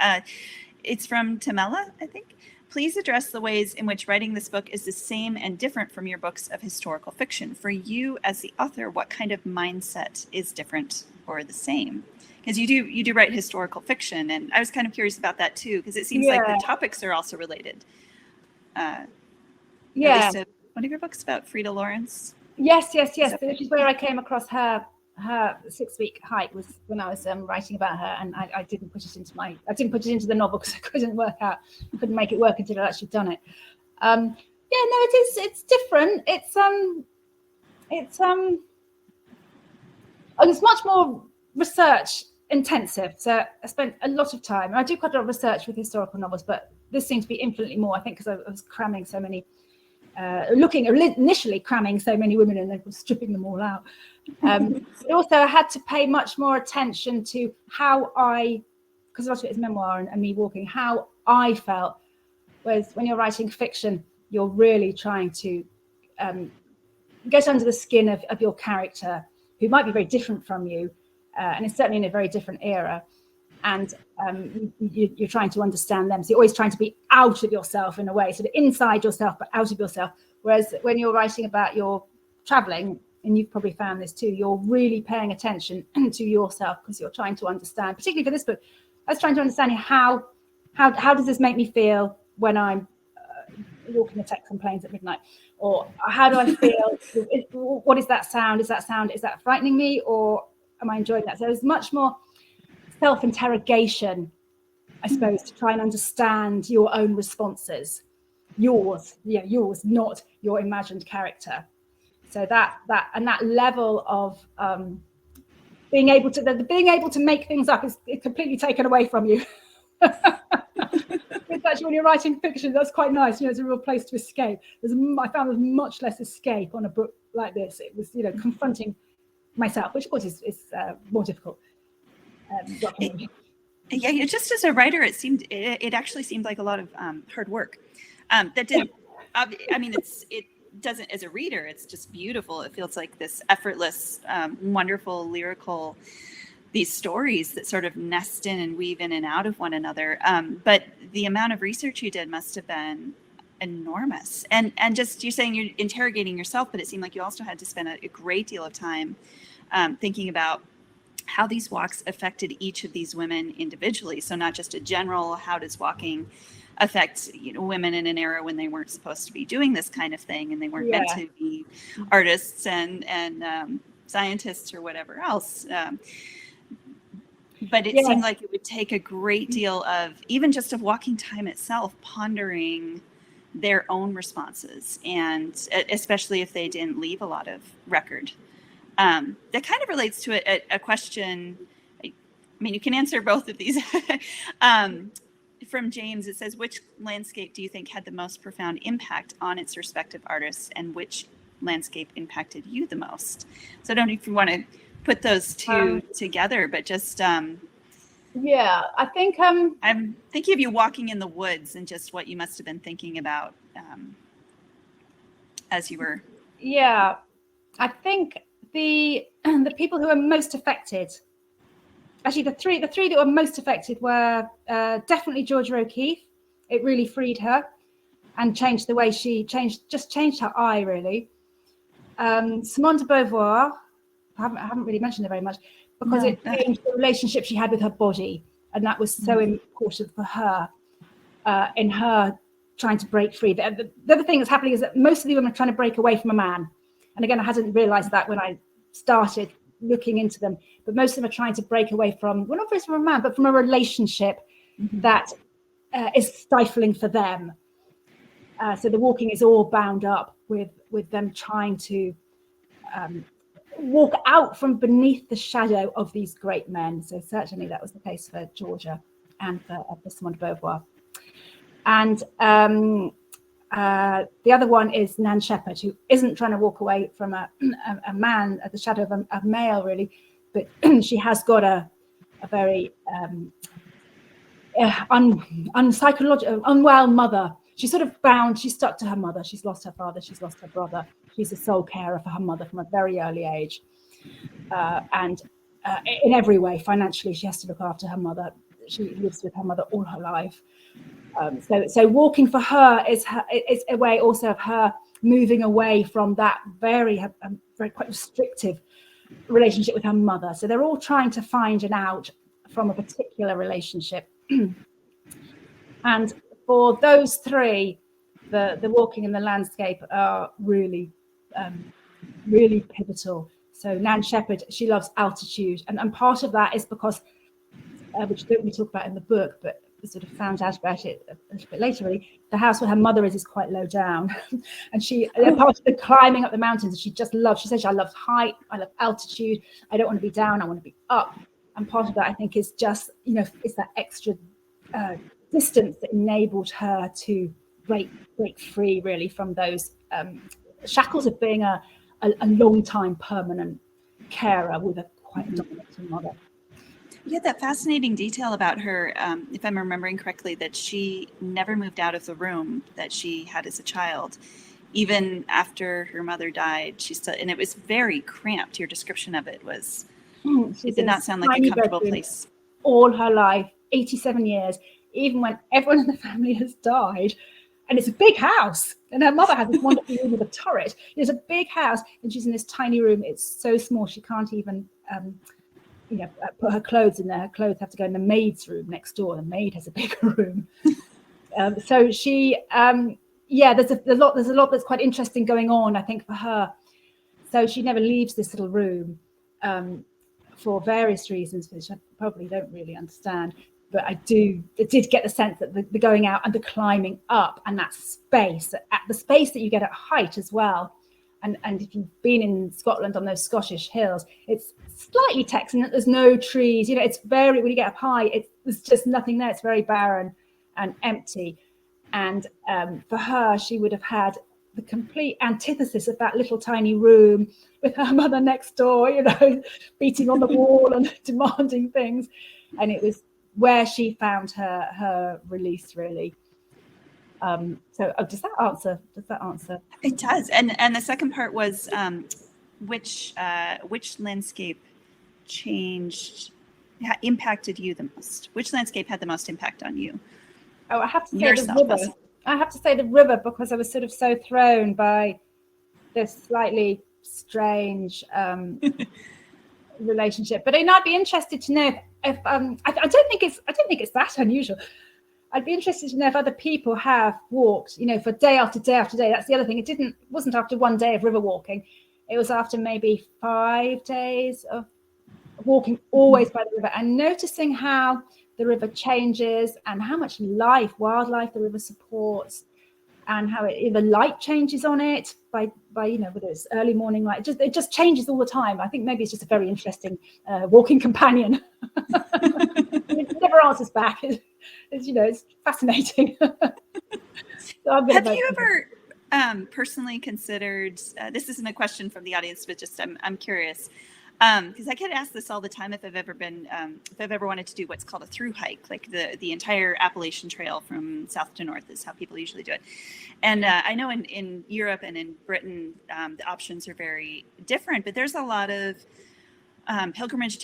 It's from Tamela, I think. Please address the ways in which writing this book is the same and different from your books of historical fiction. For you as the author, what kind of mindset is different or the same? Because you do write historical fiction, and I was kind of curious about that too, because it seems like the topics are also related. At least one of your books about Frida Lawrence. Yes. Which is where I came across her 6-week hike, was when I was writing about her, and I didn't put it into the novel because I couldn't make it work until I'd actually done it. It's different. It's much more research intensive. So I spent a lot of time. I do quite a lot of research with historical novels, but this seemed to be infinitely more, I think, because I was cramming so many, initially cramming so many women and then stripping them all out. But also I had to pay much more attention to how because a lot of it is memoir and me walking, how I felt. Whereas when you're writing fiction, you're really trying to get under the skin of your character, who might be very different from you, and is certainly in a very different era. And you're trying to understand them. So you're always trying to be out of yourself in a way, sort of inside yourself, but out of yourself. Whereas when you're writing about your traveling, and you've probably found this too, you're really paying attention to yourself, because you're trying to understand, particularly for this book, I was trying to understand how does this make me feel when I'm walking the Texan plains at midnight? Or how do I feel? What is that sound? Is that frightening me, or am I enjoying that? So there's much more self-interrogation, I suppose, to try and understand your own responses. Yours, not your imagined character. So that level of being able to make things up is completely taken away from you. It's actually, when you're writing fiction, that's quite nice. It's a real place to escape. I found there's much less escape on a book like this. It was, confronting myself, which of course is more difficult. Just as a writer, it actually seemed like a lot of hard work. That did. It doesn't, as a reader, it's just beautiful. It feels like this effortless, wonderful, lyrical, these stories that sort of nest in and weave in and out of one another. But the amount of research you did must have been enormous. And just, you're saying you're interrogating yourself, but it seemed like you also had to spend a great deal of time thinking about how these walks affected each of these women individually. So not just a general, how does walking affect women in an era when they weren't supposed to be doing this kind of thing, and they weren't meant to be artists and scientists or whatever else. But it seemed like it would take a great deal of, even just of walking time itself, pondering their own responses, and especially if they didn't leave a lot of record. That kind of relates to a question. I mean, you can answer both of these. From James, it says, which landscape do you think had the most profound impact on its respective artists, and which landscape impacted you the most? So I don't know if you want to put those two together, but just I think I'm thinking of you walking in the woods and just what you must have been thinking about as you were. I think the people who are most affected, actually the three that were most affected were definitely Georgia O'Keeffe. It really freed her and changed the way she changed her eye, really. Simone de Beauvoir, I haven't really mentioned her very much, because it changed the relationship she had with her body, and that was so important for her in her trying to break free. The other thing that's happening is that most of the women are trying to break away from a man, and again, I hadn't realised that when I started looking into them, but most of them are trying to break away from, well, not just from a man, but from a relationship that is stifling for them. So the walking is all bound up with them trying to walk out from beneath the shadow of these great men. So certainly that was the case for Georgia and for Simone de Beauvoir. And the other one is Nan Shepherd, who isn't trying to walk away from a man at the shadow of a male, really, but she has got a very unwell mother she's sort of bound. She's stuck to her mother. She's lost her father. She's lost her brother. She's the sole carer for her mother from a very early age. And in every way, financially, she has to look after her mother. She lives with her mother all her life. So walking for her is a way also of her moving away from that very quite restrictive relationship with her mother. So they're all trying to find an out from a particular relationship. And for those three, the walking and the landscape are really, really pivotal. So Nan Shepherd, she loves altitude. And part of that is because, which we talk about in the book, but we sort of found out about it a little bit later, really, the house where her mother is quite low down. And part of the climbing up the mountains, she says, I love height, I love altitude, I don't want to be down, I want to be up. And part of that, I think, is just, it's that extra distance that enabled her to break free, really, from those shackles of being a long-time permanent carer with a quite dominating mother. You had that fascinating detail about her, if I'm remembering correctly, that she never moved out of the room that she had as a child. Even after her mother died, she still, and it was very cramped. Your description of it was, it did not sound like a comfortable place. All her life, 87 years, even when everyone in the family has died. And it's a big house. And her mother has this wonderful room with a turret. It's a big house, and she's in this tiny room. It's so small, she can't even put her clothes in there. Her clothes have to go in the maid's room next door. The maid has a bigger room. So she, there's a lot that's quite interesting going on, I think, for her. So she never leaves this little room for various reasons, which I probably don't really understand. But I did get the sense that the going out and the climbing up and that space, the space that you get at height as well. And if you've been in Scotland on those Scottish hills, it's slightly Texan. There's no trees. It's very, when you get up high, there's just nothing there. It's very barren and empty. And for her, she would have had the complete antithesis of that little tiny room with her mother next door, beating on the wall and demanding things. And it was where she found her release, really. So does that answer? It does. And the second part was which landscape impacted you the most? Which landscape had the most impact on you? Oh, I have to say the river. I have to say the river, because I was sort of so thrown by this slightly strange relationship. But I'd be interested to know if I don't think it's that unusual. I'd be interested to know if other people have walked, for day after day after day. That's the other thing. It wasn't after one day of river walking. It was after maybe 5 days of walking always by the river and noticing how the river changes and how much wildlife the river supports, and how the light changes on it by whether it's early morning light. It just changes all the time. I think maybe it's just a very interesting walking companion. It never answers back. It's fascinating. So have you ever personally considered? This isn't a question from the audience, but just I'm curious. Because I get asked this all the time if I've ever wanted to do what's called a through hike, like the entire Appalachian Trail from south to north is how people usually do it. And I know in Europe and in Britain, the options are very different, but there's a lot of pilgrimage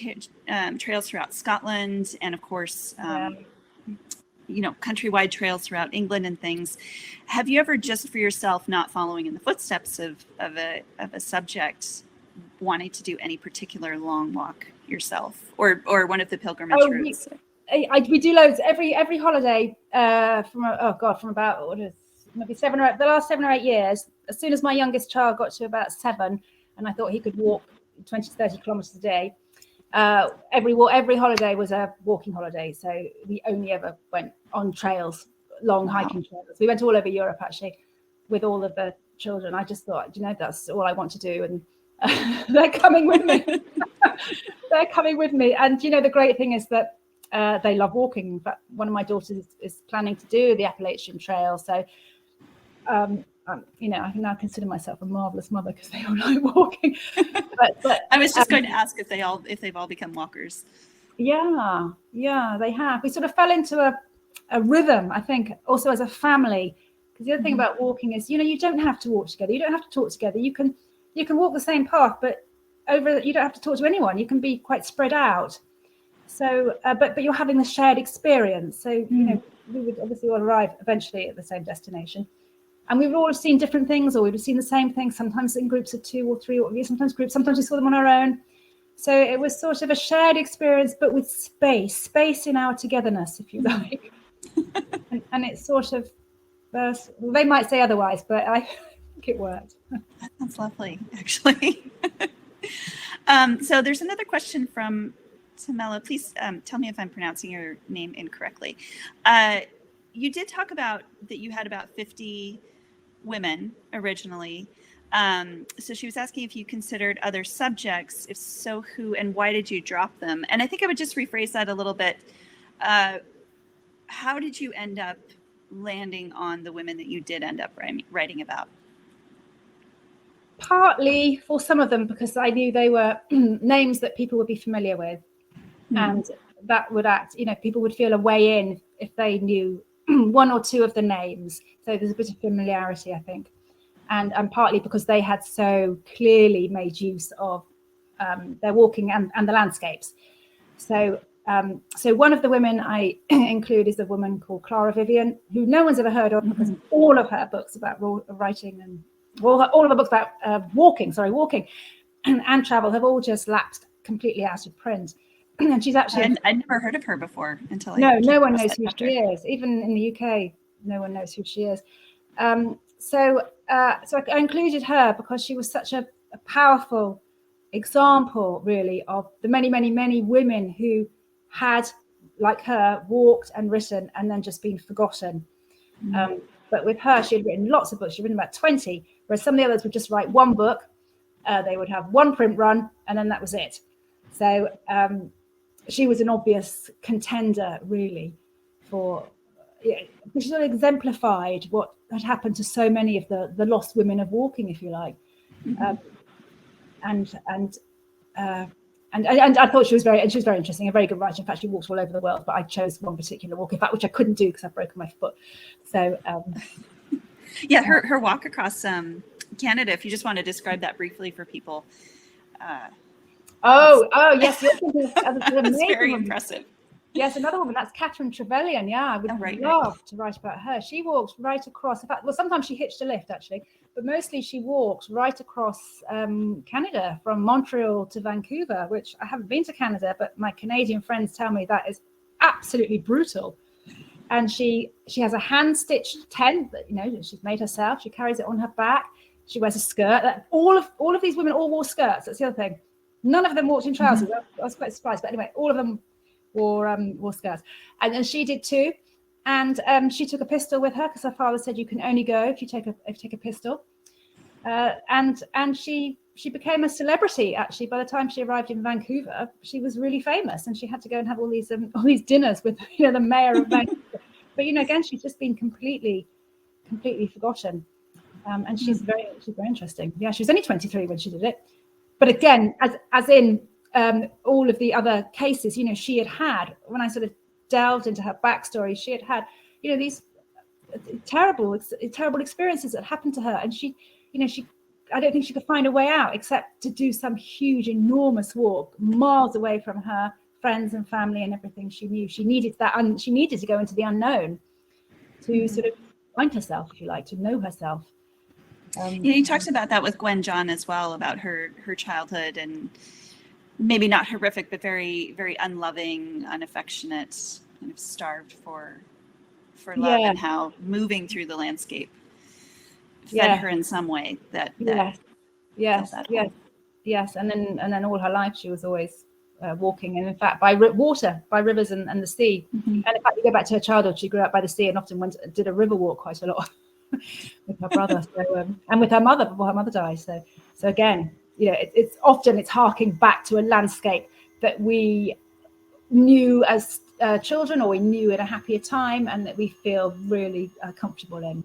trails throughout Scotland, and of course, countrywide trails throughout England and things. Have you ever, just for yourself, not following in the footsteps of a subject, wanting to do any particular long walk yourself, or one of the pilgrimage routes? We do loads every holiday from about maybe the last 7 or 8 years. As soon as my youngest child got to about 7, and I thought he could walk 20 to 30 kilometers a day, every holiday was a walking holiday. So we only ever went on trails, long hiking trails. We went all over Europe actually with all of the children. I just thought, that's all I want to do, and they're coming with me. And the great thing is that they love walking. In fact, one of my daughters is planning to do the Appalachian Trail, so I can now consider myself a marvelous mother because they all like walking. But I was just going to ask if they've all become walkers. Yeah, they have. We sort of fell into a rhythm, I think, also as a family, Because the other thing about walking is, you don't have to walk together. You don't have to talk together. You can walk the same path, but you don't have to talk to anyone. You can be quite spread out. So, but you're having the shared experience. So, we would obviously all arrive eventually at the same destination. And we would all have seen different things, or we'd have seen the same thing, sometimes in groups of 2 or 3, or sometimes groups, sometimes we saw them on our own. So it was sort of a shared experience, but with space in our togetherness, if you like. and it's sort of, they might say otherwise, but I think it worked. That's lovely, actually. So there's another question from Tamela. Please tell me if I'm pronouncing your name incorrectly. You did talk about that you had about 50 women originally. So she was asking if you considered other subjects. If so, who and why did you drop them? And I think I would just rephrase that a little bit. How did you end up landing on the women that you did end up writing about? Partly for some of them because I knew they were names that people would be familiar with, and that would people would feel a way in if they knew one or two of the names. So there's a bit of familiarity, I think, and partly because they had so clearly made use of their walking and the landscapes. So one of the women I include is a woman called Clara Vivian, who no one's ever heard of because all of her books about writing and all of her books about walking and travel have all just lapsed completely out of print. And she's actually I'd never heard of her before until no one knows who she is. Even in the UK, no one knows who she is. So I included her because she was such a powerful example, really, of the many, many, many women who had, like her, walked and written and then just been forgotten. But with her, she had written lots of books. She'd written about 20, whereas some of the others would just write one book. They would have one print run, and then that was it. So she was an obvious contender, really, she sort of exemplified what had happened to so many of the lost women of walking, if you like. And I thought she was very interesting, a very good writer. In fact, she walked all over the world, but I chose one particular walk, in fact, which I couldn't do because I've broken my foot. So her walk across Canada, if you just want to describe that briefly for people. Yes, that's very impressive. Yes, another woman, that's Catherine Trevelyan. Yeah, I would love to write about her. She walked right across, in fact, well, sometimes she hitched a lift actually, but mostly she walked right across Canada from Montreal to Vancouver, which I haven't been to Canada, but my Canadian friends tell me that is absolutely brutal. And she has a hand-stitched tent that she's made herself. She carries it on her back. She wears a skirt. All of these women all wore skirts. That's the other thing. None of them walked in trousers. I was quite surprised, but anyway, all of them wore skirts, and then she did too. And she took a pistol with her because her father said you can only go if you take a pistol. And she became a celebrity. Actually, by the time she arrived in Vancouver, she was really famous, and she had to go and have all these dinners with the mayor of Vancouver. But again, she's just been completely forgotten. And she's very interesting. Yeah, she was only 23 when she did it. But again, as in all of the other cases, she had, when I sort of delved into her backstory, she had these terrible experiences that happened to her, and she I don't think she could find a way out except to do some huge, enormous walk miles away from her friends and family and everything she knew. She needed that, she needed to go into the unknown to sort of find herself, if you like, to know herself. You talked about that with Gwen John as well, about her childhood, and maybe not horrific, but very, very unloving, unaffectionate, kind of starved for love, and how moving through the landscape fed her in some way. Yes. And then all her life she was always walking, and in fact by water, by rivers and the sea. And in fact, you go back to her childhood, she grew up by the sea and often did a river walk quite a lot with her brother, and with her mother before her mother died. So again, it's harking back to a landscape that we knew as children, or we knew at a happier time, and that we feel really comfortable in.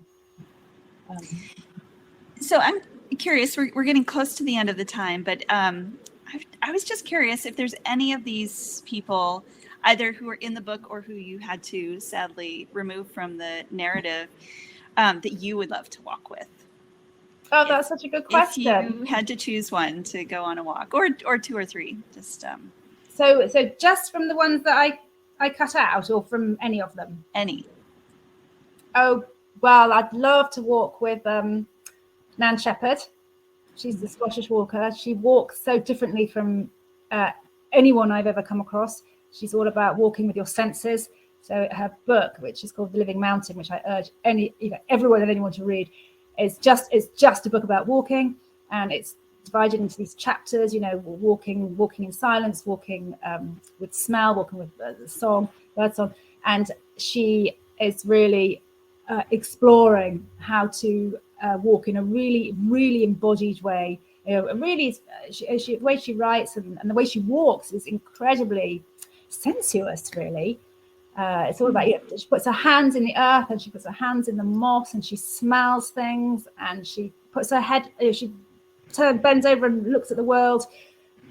So I'm curious, we're getting close to the end of the time, but I was just curious if there's any of these people, either who are in the book or who you had to sadly remove from the narrative, that you would love to walk with? Oh, that's such a good question. If you had to choose one to go on a walk, or two or three, just So just from the ones that I cut out, or from any of them? Any. Oh, well, I'd love to walk with Nan Shepherd. She's the Scottish walker. She walks so differently from anyone I've ever come across. She's all about walking with your senses. So her book, which is called The Living Mountain, which I urge everyone and anyone to read, it's just a book about walking, and it's divided into these chapters. Walking in silence, walking with smell, walking with song, bird song, and she is really exploring how to walk in a really, really embodied way. Really, the way she writes and the way she walks is incredibly sensuous, really. It's all about, she puts her hands in the earth, and she puts her hands in the moss, and she smells things, and she puts her head, she bends over and looks at the world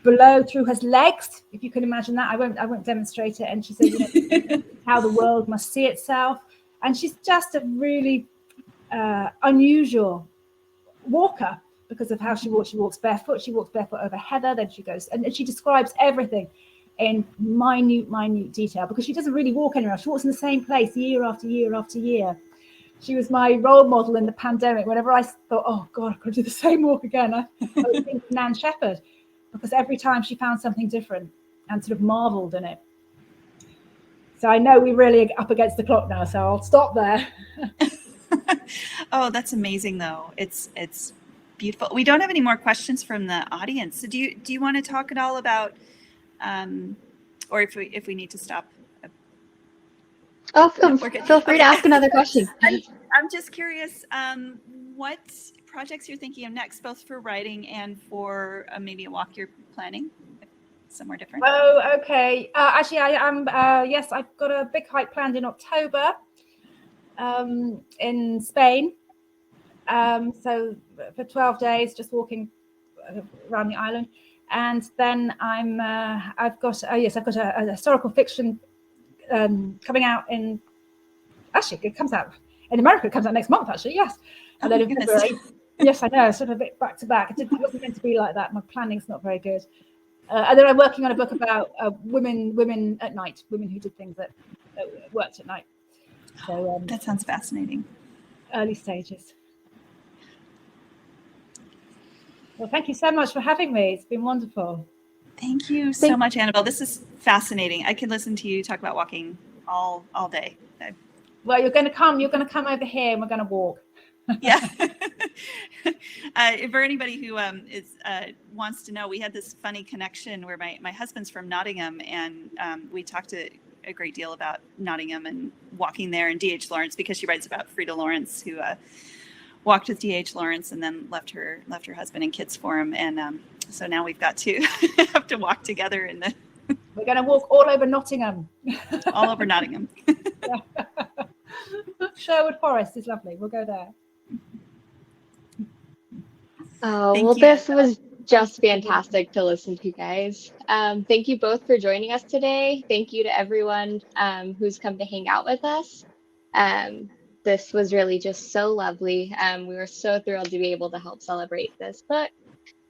below through her legs, if you can imagine that. I won't demonstrate it. And she says, how the world must see itself. And she's just a really unusual walker because of how she walks. She walks barefoot. She walks barefoot over heather. Then she goes, and she describes everything in minute detail, because she doesn't really walk anywhere else. She walks in the same place year after year after year. She was my role model in the pandemic. Whenever I thought, oh God, I've got to do the same walk again, I was thinking Nan Shepherd, because every time she found something different and sort of marveled in it. So I know we're really up against the clock now, so I'll stop there. Oh, that's amazing, though. It's beautiful. We don't have any more questions from the audience. So do you want to talk at all about, or if we need to stop? Oh, feel free to ask another question. I'm just curious, what projects you're thinking of next, both for writing and for maybe a walk you're planning somewhere different. Oh, okay. Actually, I am. Yes, I've got a big hike planned in October in Spain. So for 12 days, just walking around the island. And then I've got a historical fiction coming out in, actually it comes out in America. It comes out next month, actually. Yes. And then in February. Yes, I know, sort of a bit back to back. It wasn't meant to be like that. My planning's not very good. And then I'm working on a book about women at night, women who did things that worked at night. So that sounds fascinating. Early stages. Well, thank you so much for having me. It's been wonderful. Thank you so much, Annabel. This is fascinating. I could listen to you talk about walking all day. Well, you're going to come over here and we're going to walk. Yeah. For anybody who wants to know, we had this funny connection where my husband's from Nottingham, and we talked a great deal about Nottingham and walking there, and D.H. Lawrence, because she writes about Frida Lawrence, who walked with D.H. Lawrence and then left her husband and kids for him, and so now we've got to have to walk together in the. We're going to walk all over Nottingham. All over Nottingham. Sherwood Forest is lovely. We'll go there. Oh, well, this was just fantastic to listen to, guys. Thank you both for joining us today. Thank you to everyone who's come to hang out with us. This was really just so lovely. We were so thrilled to be able to help celebrate this book.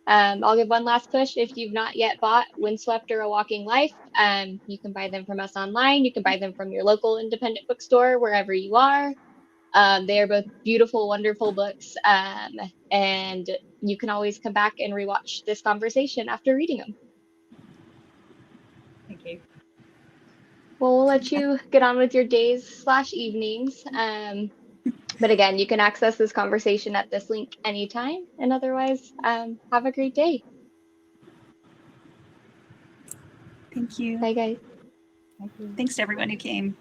I'll give one last push. If you've not yet bought Windswept or A Walking Life, you can buy them from us online. You can buy them from your local independent bookstore, wherever you are. They are both beautiful, wonderful books, and you can always come back and rewatch this conversation after reading them. Thank you. Well, we'll let you get on with your days/evenings. But again, you can access this conversation at this link anytime. And otherwise, have a great day. Thank you. Bye, guys. Thank you. Thanks to everyone who came.